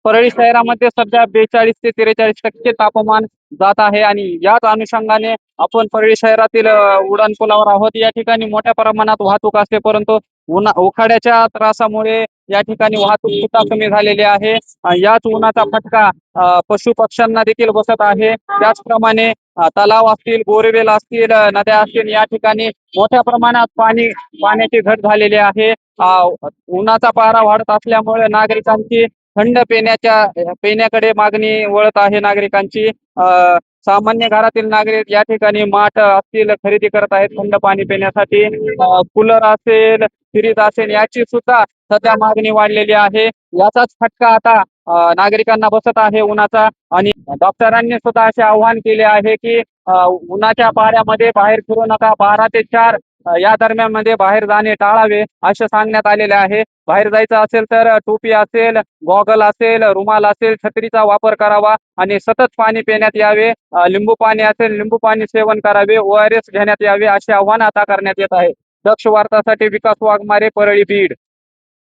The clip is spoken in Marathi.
परळी शहरामध्ये सध्या 42 ते 43% तापमान जात आहे आणि याच अनुषंगाने आपण परळी शहरातील उड्डाणपुलावर आहोत. या ठिकाणी मोठ्या प्रमाणात वाहतूक असते, परंतु उखाड्याच्या त्रासामुळे या ठिकाणी वाहतूक सुद्धा कमी झालेली आहे. याच उन्हाचा फटका पशु पक्ष्यांना देखील बसत आहे. त्याचप्रमाणे तलाव असतील, बोरवेल असतील, नद्या असतील, या ठिकाणी मोठ्या प्रमाणात पाण्याची घट झालेली आहे. उन्हाचा पारा वाढत असल्यामुळे नागरिकांची थंड पिण्याकडे मागणी वळत आहे नागरिकांची. सामान्य घरातील नागरिक या ठिकाणी माठ असतील खरेदी करत आहेत थंड पाणी पिण्यासाठी. कूलर असेल, फ्रीज असेल, याची सुद्धा सध्या मागणी वाढलेली आहे. याचाच फटका आता नागरिकांना बसत आहे उन्हाचा. आणि डॉक्टरांनी सुद्धा असे आवाहन केले आहे की उन्हाच्या पाऱ्यामध्ये बाहेर फिरू नका. 12 ते 4 या दरम्यान मध्ये बाहेर जाणे टाळावे असे सांगण्यात आलेले आहे. बाहेर जायचं असेल तर टोपी असेल, गॉगल असेल, रुमाल असेल, छत्रीचा वापर करावा आणि सतत पाणी पिण्यात यावे. लिंबू पाणी असेल, लिंबू पाणी सेवन करावे. ORS घेण्यात यावे असे आवाहन आता करण्यात येत आहे. दक्ष वार्तासाठी विकास वाघमारे, परळी, बीड.